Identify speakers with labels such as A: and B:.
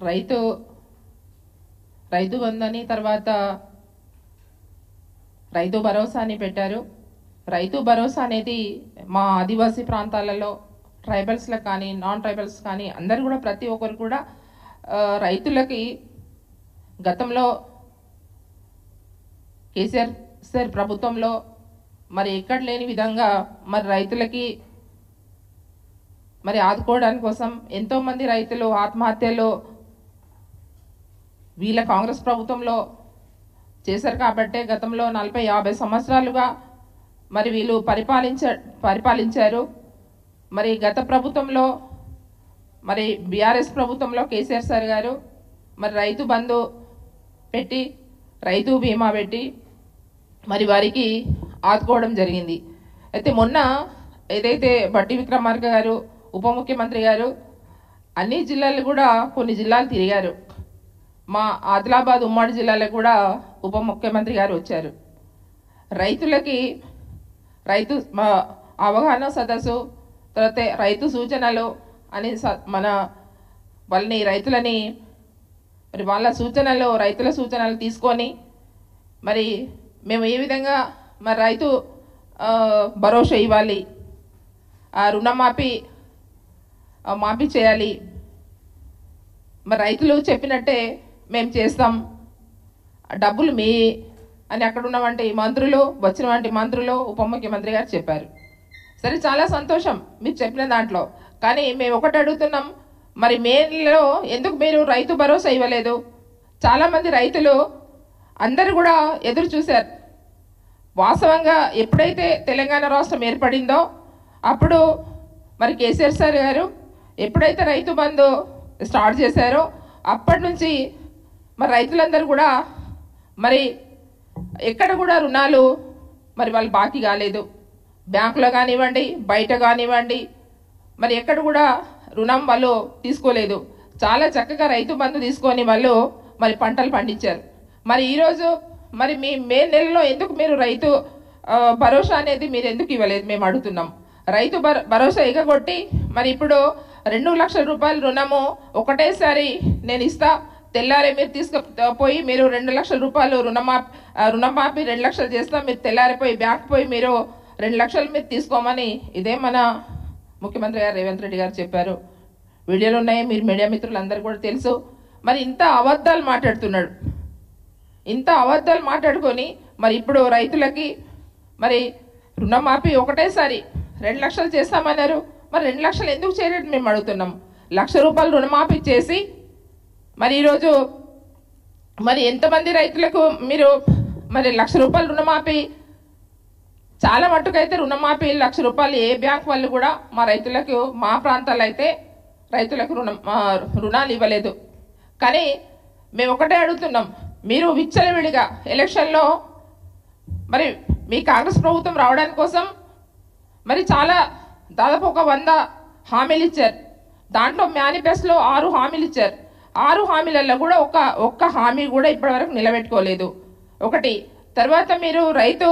A: రైతు బంధని తర్వాత రైతు భరోసా అని పెట్టారు. రైతు భరోసా అనేది మా ఆదివాసీ ప్రాంతాలలో ట్రైబల్స్లకు కానీ నాన్ ట్రైబల్స్ కానీ అందరు కూడా ప్రతి ఒక్కరు కూడా రైతులకి గతంలో కేసీఆర్ సార్ ప్రభుత్వంలో మరి ఎక్కడ లేని విధంగా మరి రైతులకి మరి ఆదుకోవడానికి కోసం ఎంతోమంది రైతులు ఆత్మహత్యలు వీళ్ళ కాంగ్రెస్ ప్రభుత్వంలో చేశారు. కాబట్టే గతంలో 40-50 సంవత్సరాలుగా మరి వీళ్ళు పరిపాలించారు. మరి గత ప్రభుత్వంలో మరి బీఆర్ఎస్ ప్రభుత్వంలో కేసీఆర్ సార్ గారు మరి రైతు బంధు పెట్టి రైతు బీమా పెట్టి మరి వారికి ఆదుకోవడం జరిగింది. అయితే మొన్న ఏదైతే బట్టి విక్రమార్క గారు ఉప ముఖ్యమంత్రి గారు అన్ని జిల్లాలు కూడా కొన్ని జిల్లాలు తిరిగారు. మా ఆదిలాబాద్ ఉమ్మడి జిల్లాలో కూడా ఉప ముఖ్యమంత్రి గారు వచ్చారు. రైతులకి రైతు అవగాహన సదస్సు తర్వాత రైతు సూచనలు అని మన వాళ్ళని రైతులని మరి వాళ్ళ సూచనలు రైతుల సూచనలు తీసుకొని మరి మేము ఏ విధంగా మరి రైతు భరోసా ఇవ్వాలి, ఆ రుణమాఫీ చేయాలి, మరి రైతులు చెప్పినట్టే మేము చేస్తాం, డబ్బులు మీ అని అక్కడ ఉన్నవంటి మంత్రులు వచ్చినవంటి మంత్రులు ఉప ముఖ్యమంత్రి గారు చెప్పారు. సరే, చాలా సంతోషం మీరు చెప్పిన దాంట్లో. కానీ మేము ఒకటి అడుగుతున్నాం, మరి మేలో ఎందుకు మీరు రైతు భరోసా ఇవ్వలేదు? చాలామంది రైతులు అందరూ కూడా ఎదురు చూశారు. వాస్తవంగా ఎప్పుడైతే తెలంగాణ రాష్ట్రం ఏర్పడిందో అప్పుడు మరి కేసీఆర్ సార్ గారు ఎప్పుడైతే రైతు బంధు స్టార్ట్ చేశారో అప్పటి నుంచి మరి రైతులందరూ కూడా మరి ఎక్కడ కూడా రుణాలు మరి వాళ్ళు బాకీ కాలేదు. బ్యాంకులో కానివ్వండి, బయట కానివ్వండి, మరి ఎక్కడ కూడా రుణం వాళ్ళు తీసుకోలేదు. చాలా చక్కగా రైతు బంధు తీసుకొని వాళ్ళు మరి పంటలు పండించారు. మరి ఈరోజు మరి మీ మే నెలలో ఎందుకు మీరు రైతు భరోసా అనేది మీరు ఎందుకు ఇవ్వలేదు మేము అడుగుతున్నాం. రైతు భరోసా ఎగగొట్టి మరి ఇప్పుడు 2 లక్షల రూపాయల రుణము ఒకటేసారి నేను ఇస్తా, తెల్లారే మీరు తీసుకుపోయి మీరు 2 లక్షల రూపాయలు రుణమాఫీ 2 లక్షలు చేస్తాం, మీరు తెల్లారిపోయి బ్యాంక్ పోయి మీరు 2 లక్షలు మీరు తీసుకోమని ఇదే మన ముఖ్యమంత్రి గారు రేవంత్ రెడ్డి గారు చెప్పారు. వీడియోలు ఉన్నాయి, మీరు మీడియా మిత్రులందరూ కూడా తెలుసు. మరి ఇంత అబద్ధాలు మాట్లాడుతున్నాడు. ఇంత అబద్ధాలు మాట్లాడుకొని మరి ఇప్పుడు రైతులకి మరి రుణమాఫీ ఒకటేసారి 2 లక్షలు చేస్తామన్నారు. మరి 2 లక్షలు ఎందుకు చేయలేదు మేము అడుగుతున్నాం. 1 లక్ష రూపాయలు రుణమాఫీ చేసి మరి ఈరోజు మరి ఎంతమంది రైతులకు మీరు మరి 1 లక్ష రూపాయలు రుణమాఫీ, చాలా మట్టుకైతే రుణమాఫీ 1 లక్ష రూపాయలు ఏ బ్యాంక్ వాళ్ళు కూడా మా రైతులకు మా ప్రాంతాల్లో అయితే రైతులకు రుణాలు ఇవ్వలేదు. కానీ మేము ఒకటే అడుగుతున్నాం, మీరు విచ్చలవిడిగా ఎలక్షన్లో మరి మీ కాంగ్రెస్ ప్రభుత్వం రావడానికి కోసం మరి చాలా దాదాపు ఒక 100 హామీలు ఇచ్చారు. దాంట్లో మేనిఫెస్టోలో 6 హామీలు ఇచ్చారు. 6 హామీలలో కూడా ఒక్క హామీ కూడా ఇప్పటివరకు నిలబెట్టుకోలేదు. ఒకటి తర్వాత మీరు రైతు